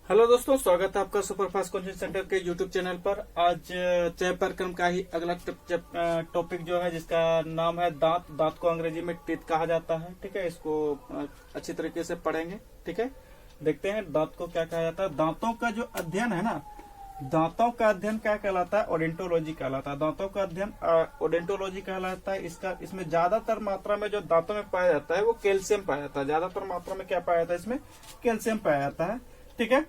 Hello दोस्तों, स्वागत है आपका सुपरफास्ट कोचिंग सेंटर के यूट्यूब चैनल पर। आज चय परिक्रम का ही अगला टॉपिक जो है, जिसका नाम है दांत। दांत को अंग्रेजी में टीथ कहा जाता है। ठीक है, इसको अच्छी तरीके से पढ़ेंगे। ठीक है, देखते हैं दांत को क्या कहा जाता है। दांतों का जो अध्ययन है ना, दांतों का अध्ययन क्या कहलाता है? ओडेंटोलॉजी कहलाता है। दांतों का अध्ययन ओडेंटोलॉजी कहलाता है। इसमें ज्यादातर मात्रा में जो दांतों में पाया जाता है वो कैल्शियम पाया जाता है। ज्यादातर मात्रा में क्या पाया जाता है? इसमें कैल्शियम पाया जाता है। ठीक है,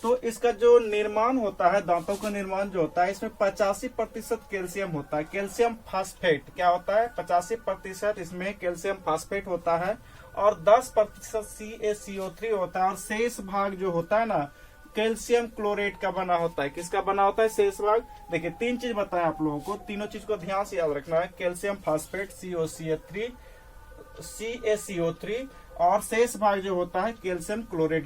तो इसका जो निर्माण होता है, दांतों का निर्माण जो होता है, इसमें 85% कैल्शियम होता है। कैल्शियम फास्फेट क्या होता है? 85% इसमें कैल्शियम फास्फेट होता है और 10% CaCO3 होता है। और शेष भाग जो होता है ना, कैल्शियम क्लोरेट का बना होता है। किसका बना होता है शेष भाग? देखिए, तीन चीज बताया आप लोगों को, तीनों चीज को ध्यान से याद रखना है। कैल्शियम फास्फेट, CaCO3 और शेष भाग जो होता है कैल्शियम क्लोरेट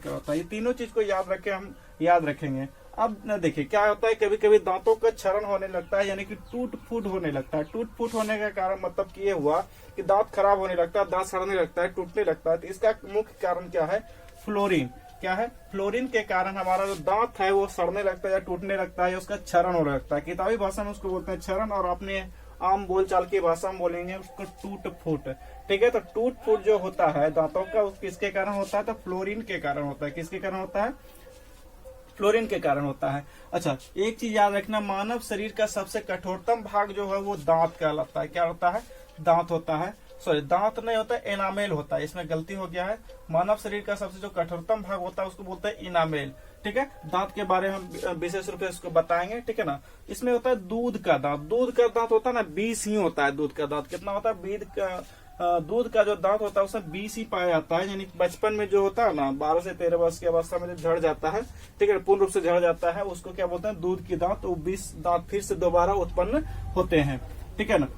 का होता है। ये तीनों चीज को याद रखें, हम याद रखेंगे। अब न देखिए क्या होता है, कभी कभी दांतों का क्षरण होने लगता है, यानी कि टूट फूट होने लगता है। टूट फूट होने का कारण मतलब कि ये हुआ कि दांत खराब होने लगता है, दांत सड़ने लगता है, टूटने लगता है। तो इसका मुख्य कारण क्या है? फ्लोरीन। क्या है? फ्लोरीन के कारण हमारा जो दांत है वो सड़ने लगता है या टूटने लगता है, या उसका क्षरण होने लगता है। किताबी भाषा में उसको बोलते हैं क्षरण, और अपने आम बोलचाल की भाषा में बोलेंगे उसको टूट फूट। ठीक है, तो टूट फूट जो होता है दांतों का, किसके कारण होता है? तो फ्लोरीन के कारण होता है। किसके कारण होता है? फ्लोरीन के कारण होता है। अच्छा, एक चीज याद रखना, मानव शरीर का सबसे कठोरतम भाग जो है वो दांत कहलाता है। क्या होता है? दांत होता है। सॉरी, दांत नहीं होता है, एनामेल होता है। इसमें गलती हो गया है। मानव शरीर का सबसे जो कठोरतम भाग होता है उसको बोलते हैं इनामेल। ठीक है, दांत के बारे में हम विशेष रूप से इसको बताएंगे। ठीक है ना, इसमें होता है दूध का दांत। दूध का दांत होता है ना, 20 ही होता है। दूध का दांत कितना होता है? दूध का जो दांत होता है उसमें 20 ही पाया जाता है। यानी बचपन में जो होता है ना, 12 से 13 वर्ष की अवस्था में जो झड़ जाता है, ठीक है, पूर्ण रूप से झड़ जाता है, उसको क्या बोलते हैं? दूध की दांत। तो 20 दांत फिर से दोबारा उत्पन्न होते हैं। ठीक है ना,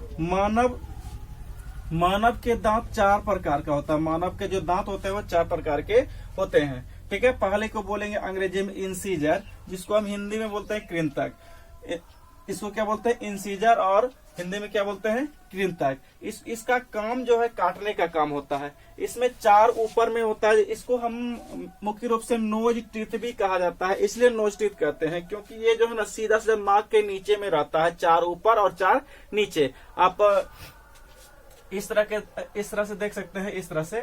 मानव के दांत 4 प्रकार का होता है। मानव के जो दांत होते हैं वो 4 प्रकार के होते हैं। ठीक है, पहले को बोलेंगे अंग्रेजी में इंसीजर, जिसको हम हिंदी में बोलते हैं कृंतक। इसको क्या बोलते हैं? इंसीजर, और हिंदी में क्या बोलते हैं? कृंतक। इसका काम जो है काटने का काम होता है। इसमें 4 ऊपर में होता है। इसको हम मुख्य रूप से नोज टीथ भी कहा जाता है। इसलिए नोज टीथ कहते हैं क्योंकि ये जो है ना सीधा सीधा नाक के नीचे में रहता है। 4 ऊपर और 4 नीचे। आप इस तरह से देख सकते हैं। इस तरह से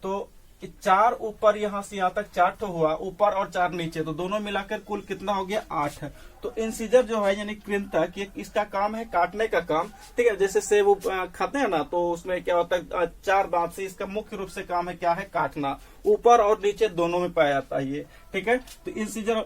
तो 4 ऊपर यहाँ से यहाँ तक 4 तो हुआ, ऊपर और 4 नीचे, तो दोनों मिलाकर कुल कितना हो गया? 8। तो इंसीजर जो है यानी कृंतक, इसका काम है काटने का काम। ठीक है, जैसे सेब खाते हैं ना, तो उसमें क्या होता है? 4 दांत से इसका मुख्य रूप से काम है क्या है? काटना। ऊपर और नीचे दोनों में पाया जाता है ये। ठीक है, तो इंसीजर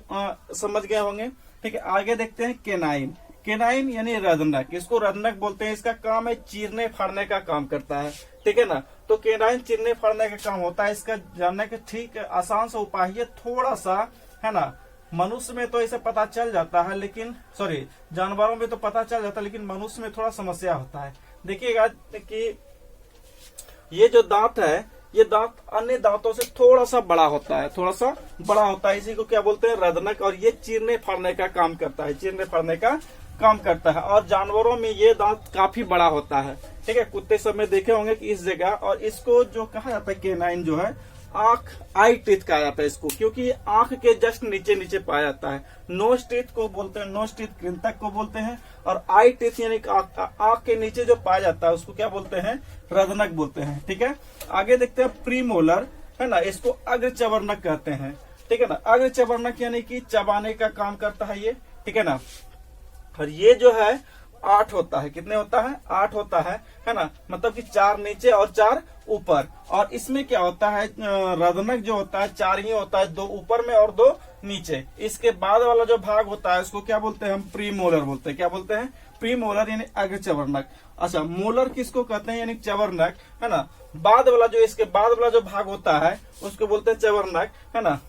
समझ गए होंगे। ठीक है, आगे देखते हैं केनाइन। केनाइन यानी रदनक। इसको रदनक बोलते हैं। इसका काम है चीरने फाड़ने का काम करता है। ठीक है ना, तो केनाइन चीरने फाड़ने का काम होता है। इसका जानने का ठीक आसान सा उपाय है, थोड़ा सा, है ना, मनुष्य में तो इसे पता चल जाता है, लेकिन सॉरी, जानवरों में तो पता चल जाता है, लेकिन मनुष्य में थोड़ा समस्या होता है। देखिएगा कि ये जो दांत है, ये दांत अन्य दांतों से थोड़ा सा बड़ा होता है। थोड़ा सा बड़ा होता है, इसी को क्या बोलते हैं? रदनक। और ये चीरने फाड़ने का काम करता है। चीरने फाड़ने का काम करता है। और जानवरों में ये दांत काफी बड़ा होता है। ठीक है, कुत्ते सब में देखे होंगे कि इस जगह, और इसको जो कहा जाता है केनाइन जो है, आई टीथ कहा जाता है इसको, क्योंकि आंख के जस्ट नीचे नीचे पाया जाता है। नोज टीथ को बोलते हैं, नोज टीथ कृंतक को बोलते हैं। और आई टीथ यानी आंख के नीचे जो पाया जाता है उसको क्या बोलते हैं? रदनक बोलते हैं। ठीक है, आगे देखते हैं प्रीमोलर, है ना, इसको अग्रचवर्णक कहते हैं। ठीक है ना, अग्रचवर्णक यानी कि चबाने का काम करता है ये। ठीक है ना, और ये जो है 8 होता है। कितने होता है? 8 होता है ना, मतलब कि 4 नीचे और 4 ऊपर। और इसमें क्या होता है? रदनक जो होता है 4 ही होता है, 2 ऊपर में और 2 नीचे। इसके बाद वाला जो भाग होता है उसको क्या बोलते हैं? हम प्रीमोलर बोलते हैं। क्या बोलते हैं? प्रीमोलर यानी अग्रचवर्णक। अच्छा, मोलर किसको कहते हैं? यानी चवर्णक, है ना। बाद वाला जो, इसके बाद वाला जो भाग होता है उसको बोलते हैं चवर्णक, है ना।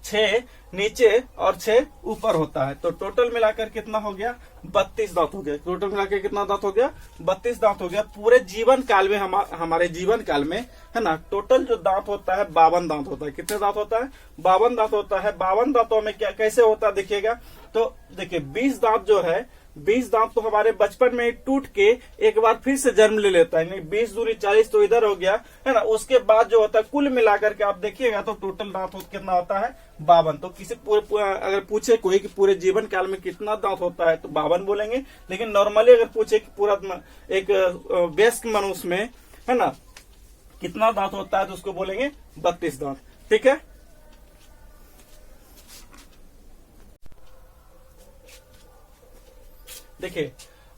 6 नीचे और 6 ऊपर होता है। तो टोटल मिलाकर कितना हो गया? 32 दांत हो गया। टोटल मिलाकर कितना दांत हो गया? 32 दांत हो गया। पूरे जीवन काल में, हमारे जीवन काल में, है ना, टोटल जो दांत होता है 52 दांत होता है। कितने दांत होता है? 52 दांत होता है। 52 दांतों में क्या कैसे होता है देखिएगा। तो देखिए, 20 दांत जो है 20 दांत तो हमारे बचपन में ही टूट के एक बार फिर से जन्म ले लेता है, 20 दूनी 40 तो इधर हो गया है ना। उसके बाद जो होता है कुल मिलाकर के आप देखिएगा तो टोटल दांत कितना होता है 52। तो किसी अगर पूछे कोई कि पूरे जीवन काल में कितना दांत होता है तो 52 बोलेंगे, लेकिन नॉर्मली अगर पूछे कि पूरा एक वयस्क मनुष्य में है ना कितना दांत होता है तो उसको बोलेंगे 32 दांत। ठीक है, देखिए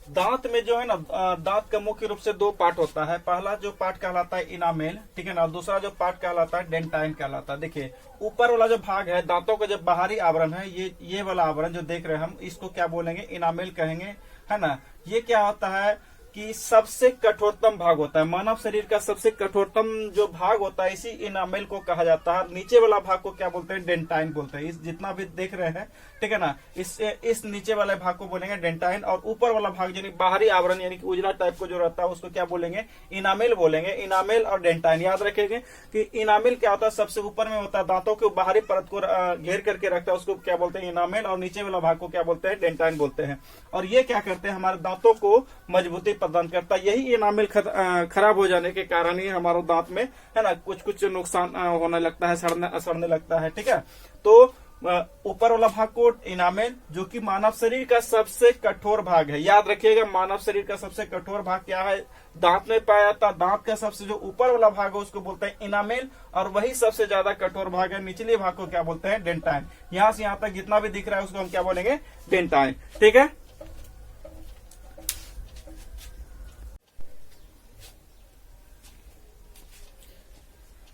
दांत में जो है ना दांत का मुख्य रूप से 2 पार्ट होता है। पहला जो पार्ट कहलाता है इनामेल, ठीक है ना, दूसरा जो पार्ट कहलाता है डेंटाइन कहलाता है। देखिए ऊपर वाला जो भाग है दांतों का जो बाहरी आवरण है, ये वाला आवरण जो देख रहे हैं हम, इसको क्या बोलेंगे, इनामेल कहेंगे, है ना। ये क्या होता है कि सबसे कठोरतम भाग होता है, मानव शरीर का सबसे कठोरतम जो भाग होता है इसी इनामेल को कहा जाता है। नीचे वाला भाग को क्या बोलते हैं, डेंटाइन बोलते हैं। इस जितना भी देख रहे हैं, ठीक है ना, इस नीचे वाले भाग को बोलेंगे डेंटाइन, और ऊपर वाला भाग यानी बाहरी आवरण यानी कि उजला टाइप को जो रहता है उसको क्या बोलेंगे, इनामेल बोलेंगे। इनामेल और डेंटाइन याद रखेंगे कि इनामेल क्या होता है, सबसे ऊपर में होता है, दांतों के बाहरी परत को घेर करके रखता है, उसको क्या बोलते हैं, इनामेल, और नीचे वाला भाग को क्या बोलते हैं, डेंटाइन बोलते हैं। और ये क्या करते हैं, हमारे दांतों को मजबूती प्रदान करता है। यही इनामेल खराब हो जाने के कारण ही हमारे दांत में है ना कुछ नुकसान होने लगता है, सड़ने लगता है। ठीक है, तो ऊपर वाला भाग को इनामेल, जो कि मानव शरीर का सबसे कठोर भाग है। याद रखिएगा मानव शरीर का सबसे कठोर भाग क्या है, दांत में पाया जाता है। दांत का सबसे जो ऊपर वाला भाग है उसको बोलते हैं इनामेल, और वही सबसे ज्यादा कठोर भाग है। निचले भाग को क्या बोलते हैं, डेंटाइन। यहां से यहां तक जितना भी दिख रहा है उसको हम क्या बोलेंगे, डेंटाइन। ठीक है,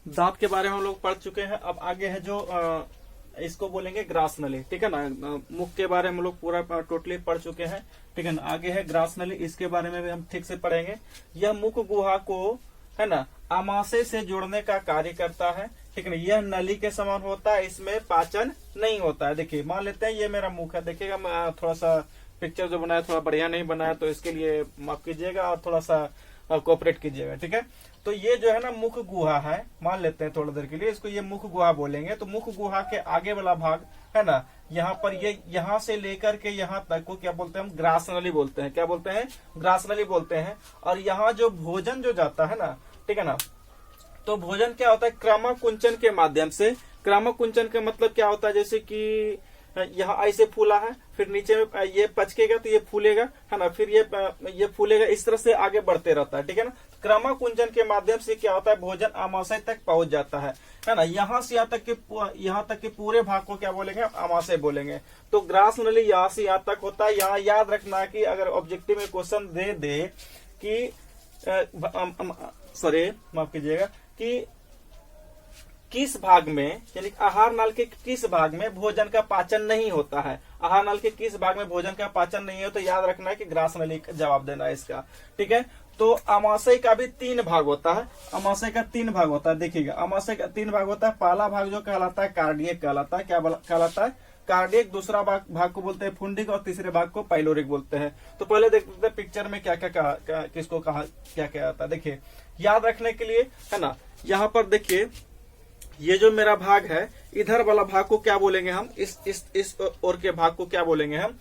दांत के बारे में हम लोग पढ़ चुके हैं। अब आगे है जो इसको बोलेंगे ग्रास नली। ठीक है ना, मुख के बारे में हम लोग पूरा टोटली पढ़ चुके हैं। ठीक है ना, आगे है ग्रास नली, इसके बारे में भी हम ठीक से पढ़ेंगे। यह मुख गुहा को है ना आमाशय से जोड़ने का कार्य करता है। ठीक है ना, यह नली के समान होता है, इसमें पाचन नहीं होता है। देखिए मान लेते हैं ये मेरा मुख है, देखिएगा मैं थोड़ा सा पिक्चर जो बनाया थोड़ा बढ़िया नहीं बनाया, तो इसके लिए माफ कीजिएगा और थोड़ा सा कोऑपरेट कीजिएगा। ठीक है, तो ये जो है ना मुख गुहा है, मान लेते हैं थोड़ी देर के लिए इसको ये मुख गुहा बोलेंगे। तो मुख गुहा के आगे वाला भाग है ना, यहाँ पर ये यहाँ से लेकर के यहाँ तक को क्या बोलते हैं, हम ग्रास नली बोलते हैं। क्या बोलते हैं, ग्रास नली बोलते हैं। और यहाँ जो भोजन जो जाता है ना, ठीक है ना, तो भोजन क्या होता है, क्रमकुंचन के माध्यम से। क्रमकुंचन का मतलब क्या होता है, जैसे कि यहाँ ऐसे फूला है, फिर नीचे में ये पचकेगा तो ये फूलेगा, है ना, फिर ये फूलेगा, इस तरह से आगे बढ़ते रहता है। ठीक है ना, क्रमकुंचन के माध्यम से क्या होता है, भोजन आमाशय तक पहुंच जाता है ना। यहाँ से यहाँ तक के पूरे भाग को क्या बोलेंगे, आमाशय बोलेंगे। तो ग्रास नली यहाँ से यहाँ तक होता है। यहाँ याद रखना है कि अगर ऑब्जेक्टिव में क्वेश्चन दे कि सॉरी माफ कीजिएगा, कि किस भाग में यानी आहार नाल के किस भाग में भोजन का पाचन नहीं होता है, आहार नाल के किस भाग में भोजन का पाचन नहीं हो, तो याद रखना है कि ग्रास नली का जवाब देना है इसका। ठीक है, तो आमाशय का भी 3 भाग होता है। आमाशय का 3 भाग होता है, देखिएगा आमाशय का 3 भाग होता है। पहला भाग जो कहलाता है कार्डियक कहलाता है। क्या कहलाता है, कार्डियक। दूसरा भाग को बोलते हैं फुंडिक, और तीसरे भाग को पाइलोरिक बोलते हैं। तो पहले देखते हैं पिक्चर में क्या क्या किसको कहा क्या क्या आता है। देखिए याद रखने के लिए है ना, यहाँ पर देखिए ये जो मेरा भाग है, इधर वाला भाग को क्या बोलेंगे हम, इस ओर के भाग को क्या बोलेंगे हम,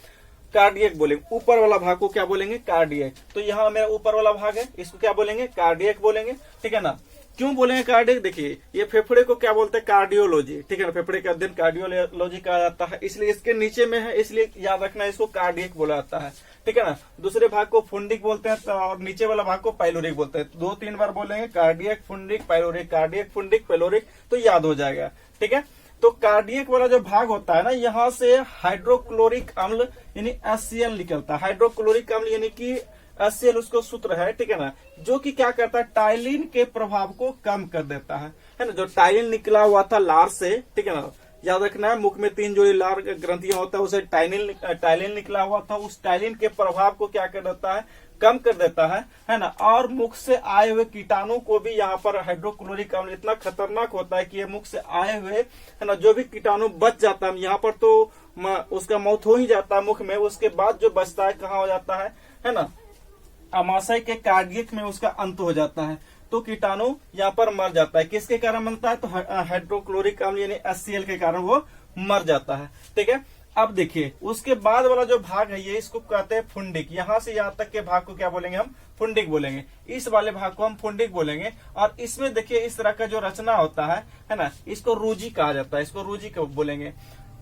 कार्डियक बोलेंगे। ऊपर वाला भाग को क्या बोलेंगे, कार्डियक। तो यहाँ मेरा ऊपर वाला भाग है, इसको क्या बोलेंगे, कार्डियक बोलेंगे। ठीक है ना, क्यों बोलेंगे कार्डियक, देखिए ये फेफड़े को क्या बोलते हैं, कार्डियोलॉजी। ठीक है ना, फेफड़े का अध्ययन कार्डियोलॉजी कहा जाता है, इसलिए इसके नीचे में है, इसलिए याद रखना है इसको कार्डियक बोला जाता है। ठीक है ना, दूसरे भाग को फुंडिक बोलते हैं, और नीचे वाला भाग को पाइलोरिक बोलते हैं। 2-3 बार बोलेंगे कार्डियक फुंडिक पाइलोरिक, कार्डियक फुंडिक पाइलोरिक, तो याद हो जाएगा। ठीक है, तो कार्डियक वाला जो भाग होता है ना, यहाँ से हाइड्रोक्लोरिक अम्ल यानी HCl निकलता है। हाइड्रोक्लोरिक अम्ल यानी कि HCl उसको सूत्र है। ठीक है ना, जो कि क्या करता है, टाइलिन के प्रभाव को कम कर देता है ना। जो टाइलिन निकला हुआ था लार से, ठीक है ना, याद रखना है मुख में 3 जोड़ी लार ग्रंथियां होता है, उसे टाइलिन निकला हुआ था, उस टाइलिन के प्रभाव को क्या कर देता है, कम कर देता है ना। और मुख से आए हुए कीटाणु को भी यहाँ पर हाइड्रोक्लोरिक अम्ल इतना खतरनाक होता है कि ये मुख से आए हुए है ना जो भी कीटाणु बच जाता है, यहाँ पर तो उसका मौत हो ही जाता है मुख में, उसके बाद जो बचता है कहाँ हो जाता है ना, आमाशय के कार्डियक में उसका अंत हो जाता है। तो कीटाणु यहाँ पर मर जाता है। किसके कारण बनता है, तो हाइड्रोक्लोरिक अम्ल यानी HCl के कारण वो मर जाता है। ठीक है, अब देखिए उसके बाद वाला जो भाग है ये इसको कहते हैं फुंडिक। यहाँ से यहाँ तक के भाग को क्या बोलेंगे हम? फुंडिक बोलेंगे। इस वाले भाग को हम फुंडिक बोलेंगे। और इसमें देखिए इस तरह का जो रचना होता है ना, इसको रूजी कहा जाता है, इसको रूजी बोलेंगे।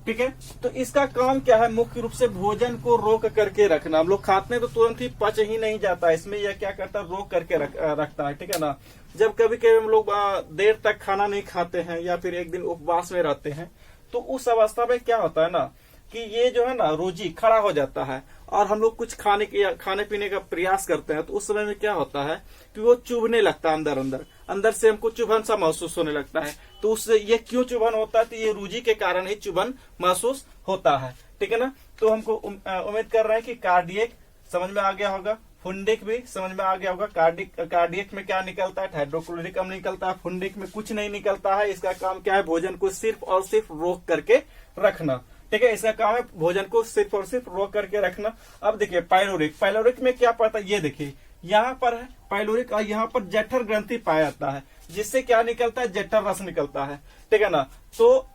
ठीक है, तो इसका काम क्या है? मुख्य रूप से भोजन को रोक करके रखना। हम लोग खाते हैं तो तुरंत ही पच ही नहीं जाता, इसमें यह क्या करता है? रोक करके रखता है। ठीक है ना, जब कभी कभी हम लोग देर तक खाना नहीं खाते हैं या फिर एक दिन उपवास में रहते हैं, तो उस अवस्था में क्या होता है ना कि ये जो है ना रोजी खड़ा हो जाता है और हम लोग कुछ खाने पीने का प्रयास करते हैं, तो उस समय में क्या होता है कि वो चुभने लगता है, अंदर से हमको चुभन सा महसूस होने लगता है। तो उससे ये क्यों चुभन होता है? तो ये रूजी के कारण ही चुभन महसूस होता है। ठीक है ना, तो हमको उम्मीद कर रहे हैं कि कार्डियक समझ में आ गया होगा, फुंडिक भी समझ में आ गया होगा। कार्डियक में क्या निकलता है? हाइड्रोक्लोरिक अम्ल निकलता है। फुंडिक में कुछ नहीं निकलता है। इसका काम क्या है? भोजन को सिर्फ और सिर्फ रोक करके रखना। ठीक है, इसका काम है भोजन को सिर्फ और सिर्फ रोक करके रखना। अब देखिए पाइलोरिक में क्या पड़ता है? ये देखिए यहाँ पर है पाइलोरिक और यहाँ पर जठर ग्रंथि पाया जाता है, जिससे क्या निकलता है? जठर रस निकलता है। ठीक है ना, तो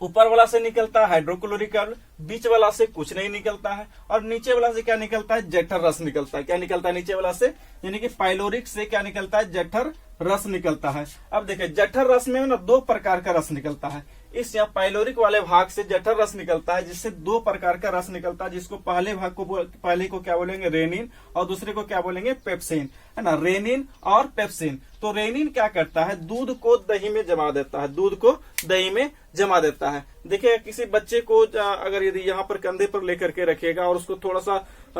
ऊपर वाला से निकलता है हाइड्रोक्लोरिक अम्ल, बीच वाला से कुछ नहीं निकलता है, और नीचे वाला से क्या निकलता है? जठर रस निकलता है। क्या निकलता है नीचे वाला से? यानी कि पाइलोरिक से क्या निकलता है? जठर रस निकलता है। अब देखिए जठर रस में ना दो प्रकार का रस निकलता है। इस यहाँ पाइलोरिक वाले भाग से जठर रस निकलता है, जिससे दो प्रकार का रस निकलता है, जिसको पहले को क्या बोलेंगे? रेनिन, और दूसरे को क्या बोलेंगे? पेप्सिन, है ना, रेनिन और पेप्सिन। तो रेनिन क्या करता है? दूध को दही में जमा देता है, दूध को दही में जमा देता है। देखिए किसी बच्चे को अगर यदि यहाँ पर कंधे पर लेकर के रखिएगा और उसको थोड़ा सा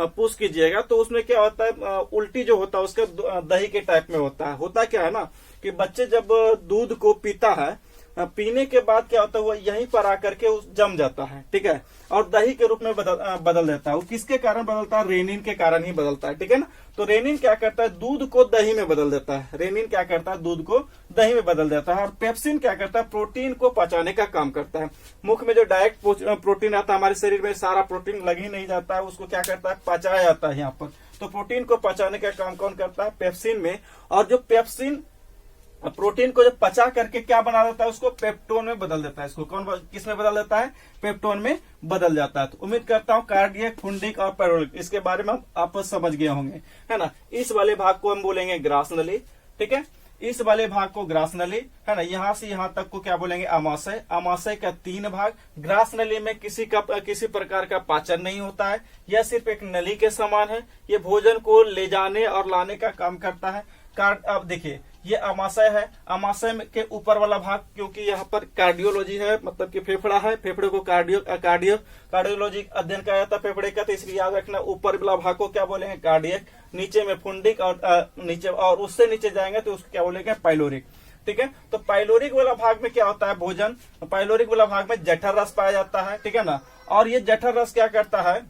पुश कीजिएगा, तो उसमें क्या होता है? उल्टी जो होता है उसका दही के टाइप में होता है। होता क्या है ना कि बच्चे जब दूध को पीता है, पीने के बाद क्या होता है? वो यहीं पर आकर के जम जाता है। ठीक है, और दही के रूप में बदल देता है। वो किसके कारण बदलता है? रेनिन के कारण ही बदलता है। ठीक है ना, तो रेनिन क्या करता है? दूध को दही में बदल देता है। रेनिन क्या करता है? दूध को दही में बदल देता है। और पेप्सिन क्या करता है? प्रोटीन को पचाने का काम करता है। मुख में जो डायरेक्ट प्रोटीन आता है, हमारे शरीर में सारा प्रोटीन लग ही नहीं जाता है, उसको क्या करता है? पचाया जाता है यहाँ पर। तो प्रोटीन को पचाने का काम कौन करता है? पेप्सिन में। और जो पेप्सिन प्रोटीन को जब पचा करके क्या बना देता है? उसको पेप्टोन में बदल देता है। इसको किस में बदल देता है? पेप्टोन में बदल जाता है। तो उम्मीद करता हूँ कार्डियक, फुंडिक और पाइलोरिक इसके बारे में आप समझ गए होंगे, है ना। इस वाले भाग को हम बोलेंगे ग्रास नली। ठीक है, इस वाले भाग को ग्रास नली, है ना। यहाँ से यहाँ तक को क्या बोलेंगे? आमाशय। आमाशय का 3 भाग। ग्रास नली में किसी प्रकार का पाचन नहीं होता है, यह सिर्फ एक नली के समान है। ये भोजन को ले जाने और लाने का काम करता है। अब देखिए ये अमाशय है। अमाशय के ऊपर वाला भाग, क्योंकि यहाँ पर कार्डियोलॉजी है, मतलब कि फेफड़ा है, फेफड़े को कार्डियोलॉजी अध्ययन किया जाता है फेफड़े का, तो इसलिए याद रखना ऊपर वाला भाग को क्या बोलेंगे? कार्डियक। नीचे में फुंडिक, और नीचे और उससे नीचे जाएंगे तो उसको क्या बोलेंगे? पाइलोरिक। ठीक है, तो पाइलोरिक वाला भाग में क्या होता है? भोजन। पाइलोरिक वाला भाग में जठर रस पाया जाता है। ठीक है ना, और ये जठर रस क्या करता है?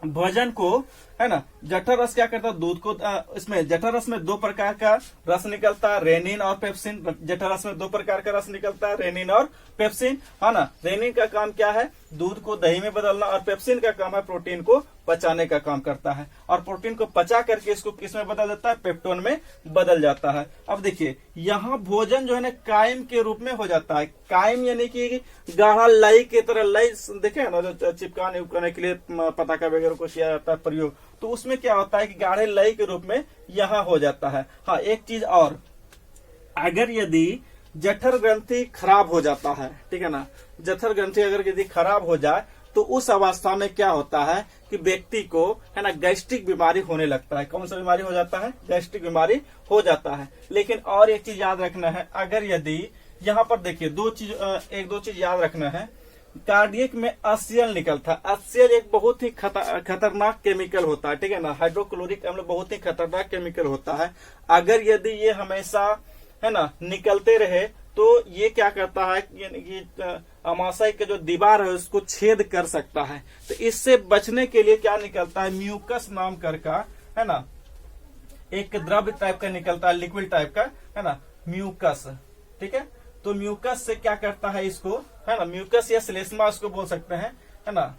भोजन को, है ना, जठर रस क्या करता है? दूध को इसमें जठर रस में 2 प्रकार का रस निकलता है, रेनिन और पेप्सिन। जठर रस में 2 प्रकार का रस निकलता है, रेनिन और पेप्सिन, है ना। रेनिन का काम क्या है? दूध को दही में बदलना, और पेप्सिन का काम है प्रोटीन को पचाने का काम करता है। और प्रोटीन को पचा करके इसको किस में बदल देता है? पेप्टोन में बदल जाता है। अब देखिए यहाँ भोजन जो है ना कायम के रूप में हो जाता है। कायम यानी कि गाढ़ा लाई की तरह, लाई देखे ना जो चिपकाने उपकाने के लिए पताका वगैरह को किया जाता है प्रयोग, तो उसमें क्या होता है कि गाढ़े लय के रूप में यहाँ हो जाता है। हाँ, एक चीज और, अगर यदि जठर ग्रंथि खराब हो जाता है, ठीक है ना, जठर ग्रंथि अगर यदि खराब हो जाए तो उस अवस्था में क्या होता है कि व्यक्ति को, है ना, गैस्ट्रिक बीमारी होने लगता है। कौन सा बीमारी हो जाता है? गैस्ट्रिक बीमारी हो जाता है। लेकिन और एक चीज याद रखना है, अगर यदि यहाँ पर देखिए एक दो चीज याद रखना है। कार्डियक में HCl निकलता है। HCl एक बहुत ही खतरनाक केमिकल होता है। ठीक है ना, हाइड्रोक्लोरिक अम्ल बहुत ही खतरनाक केमिकल होता है। अगर यदि ये हमेशा, है ना, निकलते रहे तो ये क्या करता है, यानी कि अमाशय के जो दीवार है उसको छेद कर सकता है। तो इससे बचने के लिए क्या निकलता है? म्यूकस नाम का, है ना, एक द्रव्य टाइप का निकलता है, लिक्विड टाइप का, है ना, म्यूकस। ठीक है, तो म्यूकस से क्या करता है इसको, है ना, म्यूकस या श्लेष्मा इसको बोल सकते हैं, है ना,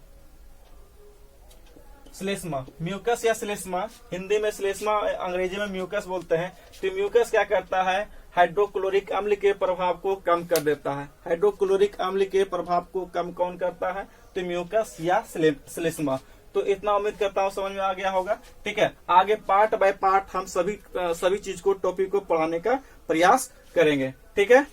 श्लेष्मा, म्यूकस या श्लेष्मा। हिंदी में श्लेष्मा, अंग्रेजी में म्यूकस बोलते हैं। तो म्यूकस क्या करता है? हाइड्रोक्लोरिक अम्ल के प्रभाव को कम कर देता है। हाइड्रोक्लोरिक अम्ल के प्रभाव को कम कौन करता है? तो म्यूकस या श्लेष्मा। तो इतना उम्मीद करता हूँ समझ में आ गया होगा। ठीक है, आगे पार्ट बाय पार्ट हम सभी चीज को, टॉपिक को पढ़ाने का प्रयास करेंगे। ठीक है।